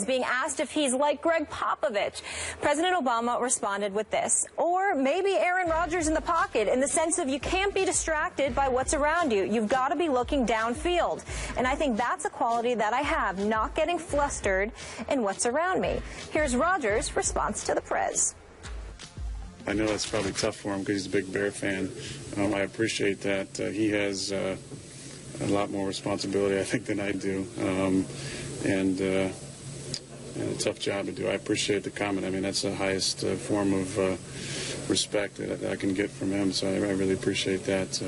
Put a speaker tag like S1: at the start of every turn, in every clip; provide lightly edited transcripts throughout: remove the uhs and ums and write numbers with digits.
S1: Being asked if he's like Greg Popovich. President Obama responded with this. Or maybe Aaron Rodgers in the pocket, in the sense of you can't be distracted by what's around you. You've got to be looking downfield. And I think that's a quality that I have, not getting flustered in what's around me. Here's Rodgers' response to the Prez.
S2: I know that's probably tough for him because he's a big Bear fan. I appreciate that. He has a lot more responsibility, I think, than I do. And a tough job to do. I appreciate the comment. I mean, that's the highest form of respect that I can get from him, so I really appreciate that,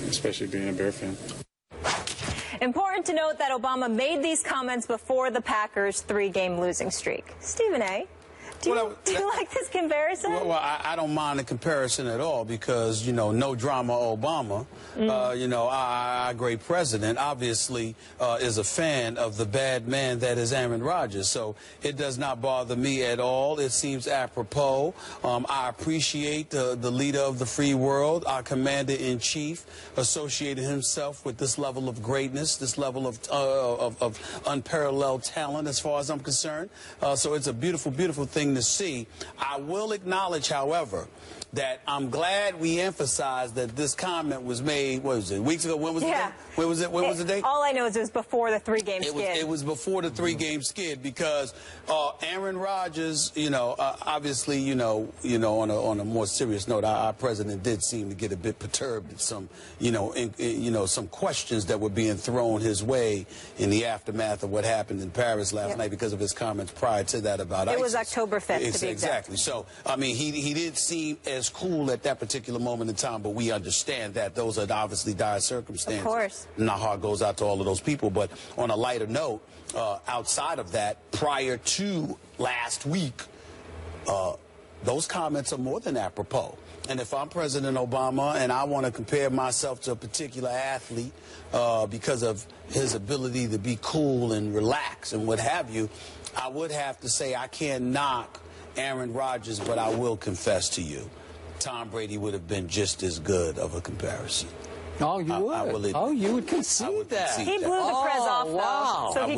S2: especially being a Bear fan.
S1: Important to note that Obama made these comments before the Packers' 3-game losing streak. Stephen A., do you like this comparison?
S3: Well, I don't mind the comparison at all because, you know, no drama Obama, you know, our great president obviously is a fan of the bad man that is Aaron Rodgers. So it does not bother me at all. It seems apropos. I appreciate the leader of the free world, our commander-in-chief, associated himself with this level of greatness, this level of unparalleled talent as far as I'm concerned. So it's a beautiful, beautiful thing to see. I will acknowledge, however, that I'm glad we emphasized that this comment was made, what was it, weeks ago? When was it? When was it? When was the date?
S1: All I know is it was before the 3-game skid.
S3: It was before the 3-game skid because Aaron Rodgers, you know, obviously, you know, on a more serious note, our president did seem to get a bit perturbed at some, some questions that were being thrown his way in the aftermath of what happened in Paris last night because of his comments prior to that about ISIS.
S1: It was October 5th, to be exact.
S3: Exactly. So, I mean, he did seem as cool at that particular moment in time, but we understand that those are obviously dire circumstances. Of course. And our heart goes out to all of those people. But on a lighter note, outside of that, prior to last week, those comments are more than apropos. And if I'm President Obama and I want to compare myself to a particular athlete because of his ability to be cool and relax and what have you, I would have to say I can't knock Aaron Rodgers, but I will confess to you, Tom Brady would have been just as good of a comparison.
S4: Oh, you would? You would concede that.
S1: He blew the Prez off, though.
S4: Wow.
S1: So
S3: I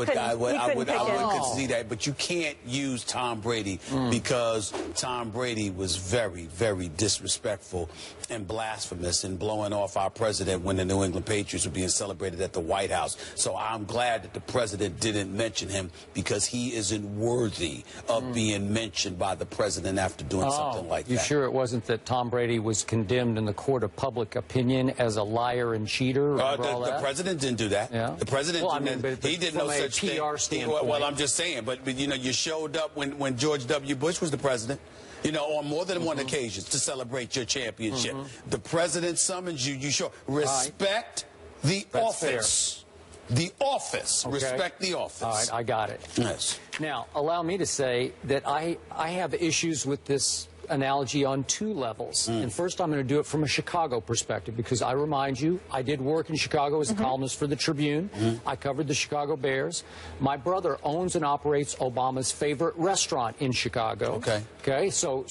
S3: would concede that, but you can't use Tom Brady because Tom Brady was very, very disrespectful and blasphemous in blowing off our president when the New England Patriots were being celebrated at the White House. So I'm glad that the president didn't mention him because he isn't worthy of being mentioned by the president after doing something like that.
S4: You sure it wasn't that Tom Brady was condemned in the court of public opinion as a liar and cheater?
S3: The president didn't do that.
S4: Yeah.
S3: The president didn't. He did no such thing.
S4: Well,
S3: I'm just saying. But you know, you showed up when George W. Bush was the president. You know, on more than one occasions to celebrate your championship. The president summons you. You show respect the office. Fair. The office. Okay. Respect the office.
S4: All right, I got it.
S3: Yes.
S4: Now, allow me to say that I have issues with this analogy on 2 levels. And first, I'm going to do it from a Chicago perspective because I remind you, I did work in Chicago as a columnist for the Tribune. I covered the Chicago Bears. My brother owns and operates Obama's favorite restaurant in Chicago. Okay, so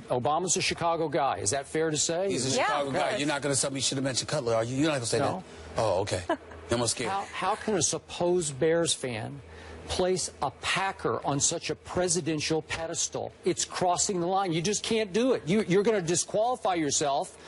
S4: Obama's a Chicago guy. Is that fair to say?
S3: He's a Chicago guy. You're not going to tell me you should have mentioned Cutler, are you? You're not going to say that? Oh, okay. I'm scared.
S4: How can a supposed Bears fan place a Packer on such a presidential pedestal? It's crossing the line. You just can't do it. You're going to disqualify yourself,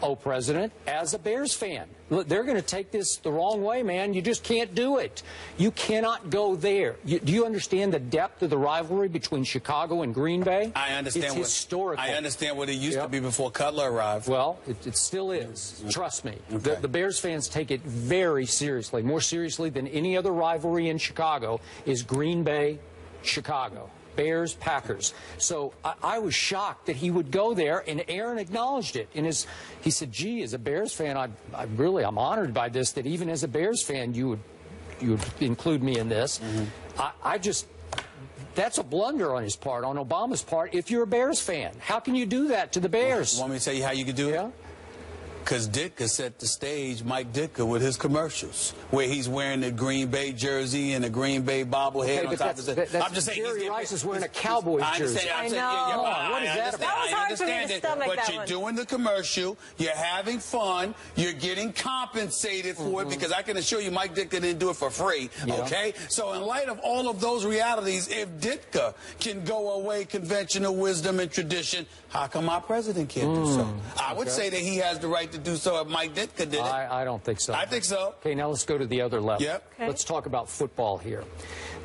S4: oh, President, as a Bears fan. Look, they're going to take this the wrong way, man. You just can't do it. You cannot go there. Do you understand the depth of the rivalry between Chicago and Green Bay?
S3: I understand.
S4: It's historical.
S3: I understand what it used to be before Cutler arrived.
S4: Well, it still is. Trust me. The Bears fans take it very seriously, more seriously than any other rivalry in Chicago is Green Bay, Chicago. Bears, Packers. So I was shocked that he would go there, and Aaron acknowledged it. He said, gee, as a Bears fan, I'm honored by this, that even as a Bears fan, you would include me in this. That's a blunder on his part, on Obama's part, if you're a Bears fan. How can you do that to the Bears?
S3: Want me to tell you how you could do it? Because Ditka set the stage, Mike Ditka, with his commercials, where he's wearing the Green Bay jersey and the Green Bay bobblehead on top of his head. I'm just saying,
S4: Jerry Rice is wearing a Cowboys jersey.
S1: I know.
S4: What is that about?
S1: That was hard for me to stomach
S3: but
S1: that
S3: you're
S1: one.
S3: doing the commercial, you're having fun, you're getting compensated for it, because I can assure you Mike Ditka didn't do it for free, okay? So in light of all of those realities, if Ditka can go away conventional wisdom and tradition, how come our president can't do so? I would say that he has the right to do so if Mike Ditka did it.
S4: I don't think so.
S3: I think so.
S4: Okay, now let's go to the other level.
S3: Yep.
S1: Okay.
S4: Let's talk about football here.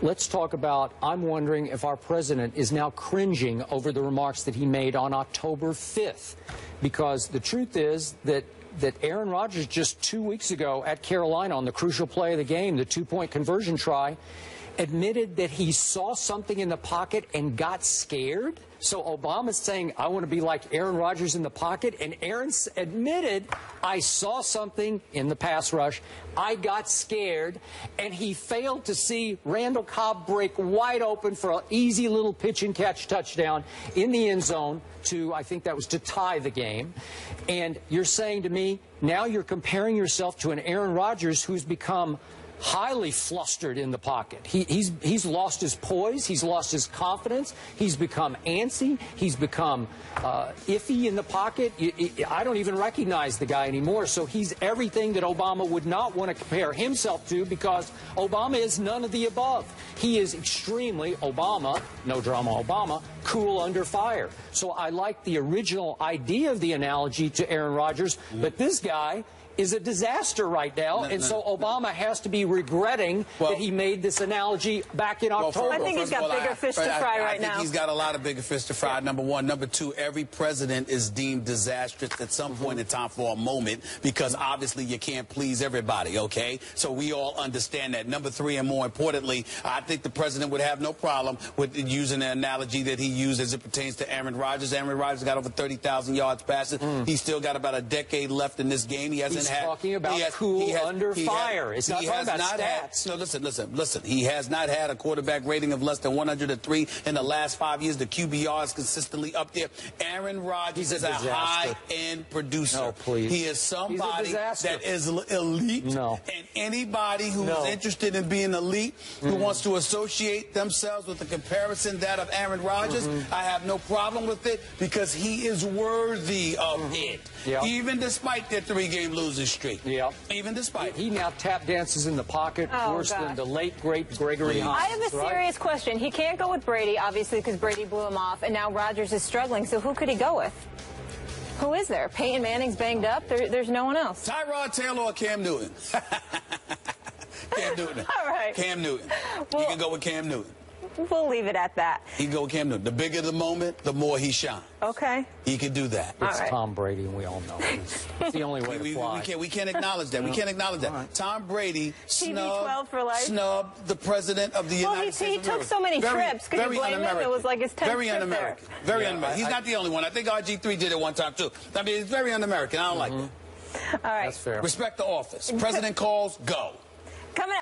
S4: Let's talk about, I'm wondering if our president is now cringing over the remarks that he made on October 5th. Because the truth is that Aaron Rodgers just 2 weeks ago at Carolina on the crucial play of the game, the two-point conversion try, admitted that he saw something in the pocket and got scared. So Obama's saying, I want to be like Aaron Rodgers in the pocket. And Aaron admitted, I saw something in the pass rush. I got scared. And he failed to see Randall Cobb break wide open for an easy little pitch and catch touchdown in the end zone to, I think that was to tie the game. And you're saying to me, now you're comparing yourself to an Aaron Rodgers who's become highly flustered in the pocket. He's lost his poise. He's lost his confidence. He's become antsy. He's become iffy in the pocket. I don't even recognize the guy anymore. So he's everything that Obama would not want to compare himself to, because Obama is none of the above. He is extremely Obama, no drama Obama, cool under fire. So I like the original idea of the analogy to Aaron Rodgers, but this guy is a disaster right now, so Obama has to be regretting that he made this analogy back in October.
S1: I think he's got bigger fish to fry right now.
S3: I think he's got a lot of bigger fish to fry, number one. Number two, every president is deemed disastrous at some point in time for a moment, because obviously you can't please everybody, okay? So we all understand that. Number three, and more importantly, I think the president would have no problem with using the analogy that he used as it pertains to Aaron Rodgers. Aaron Rodgers got over 30,000 yards passing. He's still got about a decade left in this game. He hasn't
S4: He's talking about cool under fire. It's not talking about stats.
S3: No, listen. He has not had a quarterback rating of less than 103 in the last 5 years. The QBR is consistently up there. Aaron Rodgers is a high-end producer.
S4: No, please.
S3: He is somebody that is elite. No. And anybody who is interested in being elite, who wants to associate themselves with the comparison that of Aaron Rodgers, I have no problem with it, because he is worthy of it. Even despite their 3-game losing streak. Even despite.
S4: He now tap dances in the pocket worse than the late, great Gregory Hines.
S1: I have a serious question. He can't go with Brady, obviously, because Brady blew him off, and now Rodgers is struggling. So who could he go with? Who is there? Peyton Manning's banged up. There's no one else.
S3: Tyrod Taylor or Cam Newton? Cam Newton.
S1: All right.
S3: Cam Newton.
S1: Well,
S3: you can go with Cam Newton.
S1: We'll leave it at that.
S3: He can go with Cam Newton. The bigger the moment, the more he shines.
S1: Okay.
S3: He can do that.
S4: It's Tom Brady, and we all know it. It's the only way to fly.
S3: We can't acknowledge that. We can't acknowledge that. Tom Brady snubbed the president of the United States.
S1: He took so many trips. Could you blame him? It was like his 10th
S3: Very un-American. Very un-American. He's not the only one. I think RG3 did it one time, too. I mean, it's very un-American. I don't like that.
S1: All right.
S4: That's fair.
S3: Respect the office. President calls, go.
S1: Coming up.